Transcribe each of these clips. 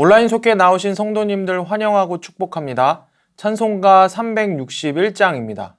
온라인 속에 나오신 성도님들 환영하고 축복합니다. 찬송가 361장입니다.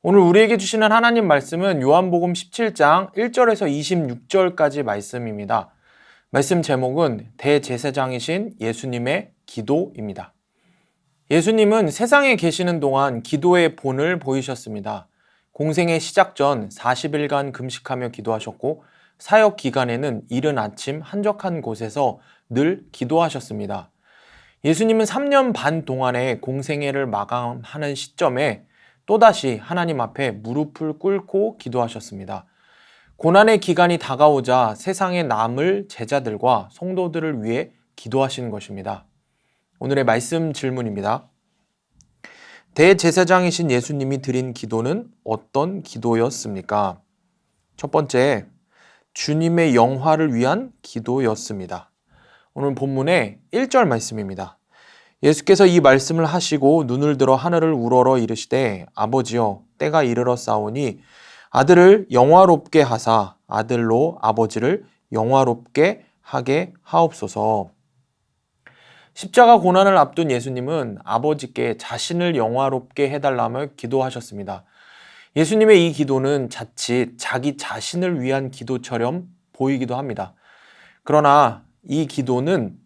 오늘 우리에게 주시는 하나님 말씀은 요한복음 17장 1절에서 26절까지 말씀입니다. 말씀 제목은 대제사장이신 예수님의 기도입니다. 예수님은 세상에 계시는 동안 기도의 본을 보이셨습니다. 공생의 시작 전 40일간 금식하며 기도하셨고 사역 기간에는 이른 아침 한적한 곳에서 늘 기도하셨습니다. 예수님은 3년 반 동안의 공생애를 마감하는 시점에 또다시 하나님 앞에 무릎을 꿇고 기도하셨습니다. 고난의 기간이 다가오자 세상에 남을 제자들과 성도들을 위해 기도하시는 것입니다. 오늘의 말씀 질문입니다. 대제사장이신 예수님이 드린 기도는 어떤 기도였습니까? 첫 번째, 주님의 영화를 위한 기도였습니다. 오늘 본문의 1절 말씀입니다. 예수께서 이 말씀을 하시고 눈을 들어 하늘을 우러러 이르시되 아버지여 때가 이르러 싸우니 아들을 영화롭게 하사 아들로 아버지를 영화롭게 하게 하옵소서. 십자가 고난을 앞둔 예수님은 아버지께 자신을 영화롭게 해달라며 기도하셨습니다. 예수님의 이 기도는 자칫 자기 자신을 위한 기도처럼 보이기도 합니다. 그러나 이 기도는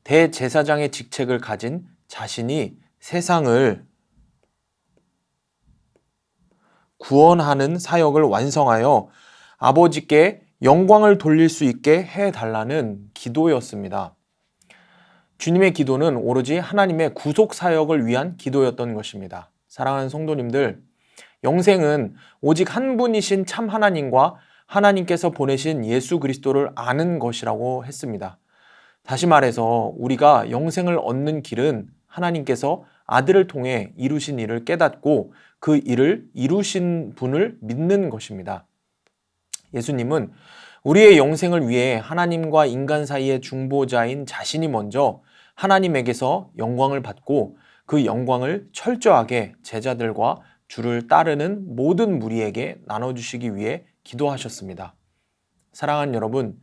대제사장의 직책을 가진 자신이 세상을 구원하는 사역을 완성하여 아버지께 영광을 돌릴 수 있게 해달라는 기도였습니다. 주님의 기도는 오로지 하나님의 구속 사역을 위한 기도였던 것입니다. 사랑하는 성도님들, 영생은 오직 한 분이신 참 하나님과 하나님께서 보내신 예수 그리스도를 아는 것이라고 했습니다. 다시 말해서 우리가 영생을 얻는 길은 하나님께서 아들을 통해 이루신 일을 깨닫고 그 일을 이루신 분을 믿는 것입니다. 예수님은 우리의 영생을 위해 하나님과 인간 사이의 중보자인 자신이 먼저 하나님에게서 영광을 받고 그 영광을 철저하게 제자들과 주를 따르는 모든 무리에게 나눠주시기 위해 기도하셨습니다. 사랑하는 여러분,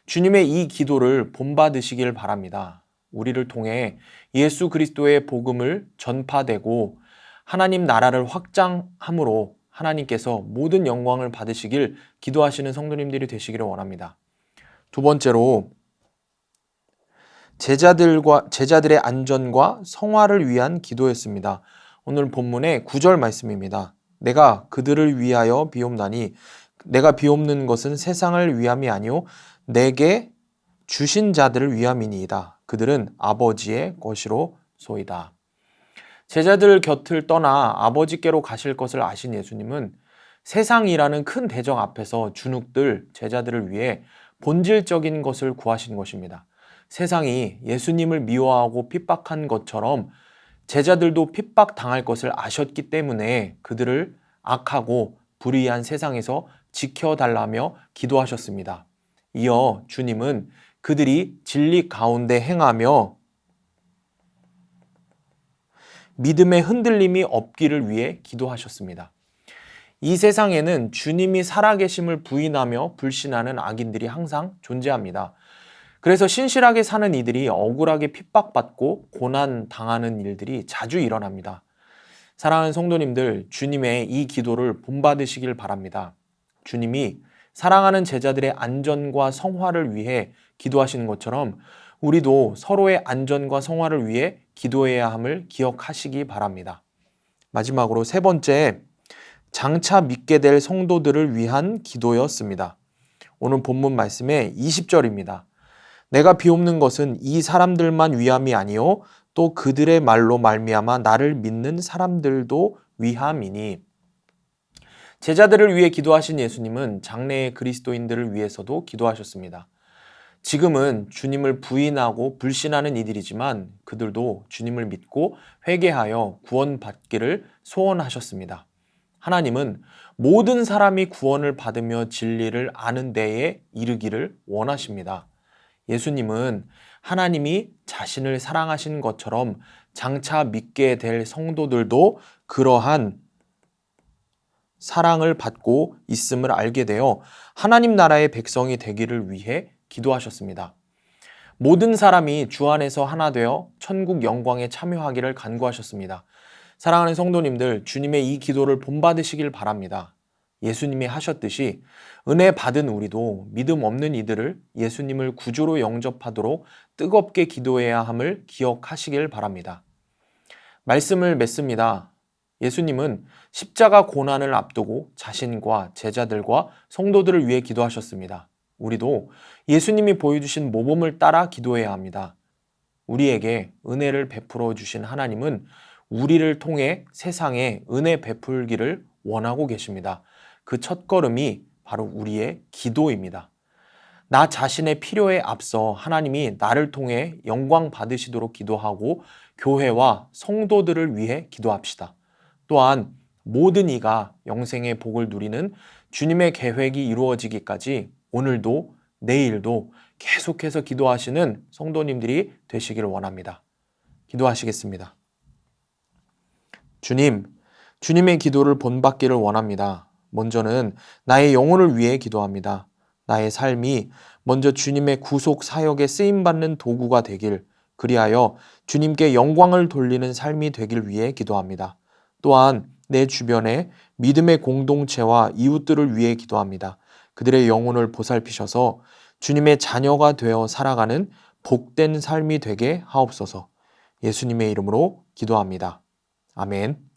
주님의 이 기도를 본받으시길 바랍니다. 우리를 통해 예수 그리스도의 복음을 전파되고 하나님 나라를 확장함으로 하나님께서 모든 영광을 받으시길 기도하시는 성도님들이 되시기를 원합니다. 두 번째로 제자들의 안전과 성화를 위한 기도였습니다. 오늘 본문의 9절 말씀입니다. 내가 그들을 위하여 비옵나니 내가 비옵는 것은 세상을 위함이 아니요 내게 주신 자들을 위함이니이다. 그들은 아버지의 것이로소이다. 제자들 곁을 떠나 아버지께로 가실 것을 아신 예수님은 세상이라는 큰 대적 앞에서 주눅들 제자들을 위해 본질적인 것을 구하신 것입니다. 세상이 예수님을 미워하고 핍박한 것처럼 제자들도 핍박당할 것을 아셨기 때문에 그들을 악하고 불의한 세상에서 지켜달라며 기도하셨습니다. 이어 주님은 그들이 진리 가운데 행하며 믿음의 흔들림이 없기를 위해 기도하셨습니다. 이 세상에는 주님이 살아계심을 부인하며 불신하는 악인들이 항상 존재합니다. 그래서 신실하게 사는 이들이 억울하게 핍박받고 고난당하는 일들이 자주 일어납니다. 사랑하는 성도님들, 주님의 이 기도를 본받으시길 바랍니다. 주님이 사랑하는 제자들의 안전과 성화를 위해 기도하시는 것처럼 우리도 서로의 안전과 성화를 위해 기도해야 함을 기억하시기 바랍니다. 마지막으로 세 번째, 장차 믿게 될 성도들을 위한 기도였습니다. 오늘 본문 말씀의 20절입니다. 내가 비옵는 것은 이 사람들만 위함이 아니요 또 그들의 말로 말미암아 나를 믿는 사람들도 위함이니. 제자들을 위해 기도하신 예수님은 장래의 그리스도인들을 위해서도 기도하셨습니다. 지금은 주님을 부인하고 불신하는 이들이지만 그들도 주님을 믿고 회개하여 구원받기를 소원하셨습니다. 하나님은 모든 사람이 구원을 받으며 진리를 아는 데에 이르기를 원하십니다. 예수님은 하나님이 자신을 사랑하신 것처럼 장차 믿게 될 성도들도 그러한 사랑을 받고 있음을 알게 되어 하나님 나라의 백성이 되기를 위해 기도하셨습니다. 모든 사람이 주 안에서 하나 되어 천국 영광에 참여하기를 간구하셨습니다. 사랑하는 성도님들, 주님의 이 기도를 본받으시길 바랍니다. 예수님이 하셨듯이 은혜 받은 우리도 믿음 없는 이들을 예수님을 구주로 영접하도록 뜨겁게 기도해야 함을 기억하시길 바랍니다. 말씀을 맺습니다. 예수님은 십자가 고난을 앞두고 자신과 제자들과 성도들을 위해 기도하셨습니다. 우리도 예수님이 보여주신 모범을 따라 기도해야 합니다. 우리에게 은혜를 베풀어 주신 하나님은 우리를 통해 세상에 은혜 베풀기를 원하고 계십니다. 그 첫걸음이 바로 우리의 기도입니다. 나 자신의 필요에 앞서 하나님이 나를 통해 영광 받으시도록 기도하고 교회와 성도들을 위해 기도합시다. 또한 모든 이가 영생의 복을 누리는 주님의 계획이 이루어지기까지 오늘도 내일도 계속해서 기도하시는 성도님들이 되시기를 원합니다. 기도하시겠습니다. 주님, 주님의 기도를 본받기를 원합니다. 먼저는 나의 영혼을 위해 기도합니다. 나의 삶이 먼저 주님의 구속 사역에 쓰임받는 도구가 되길, 그리하여 주님께 영광을 돌리는 삶이 되길 위해 기도합니다. 또한 내 주변의 믿음의 공동체와 이웃들을 위해 기도합니다. 그들의 영혼을 보살피셔서 주님의 자녀가 되어 살아가는 복된 삶이 되게 하옵소서. 예수님의 이름으로 기도합니다. 아멘.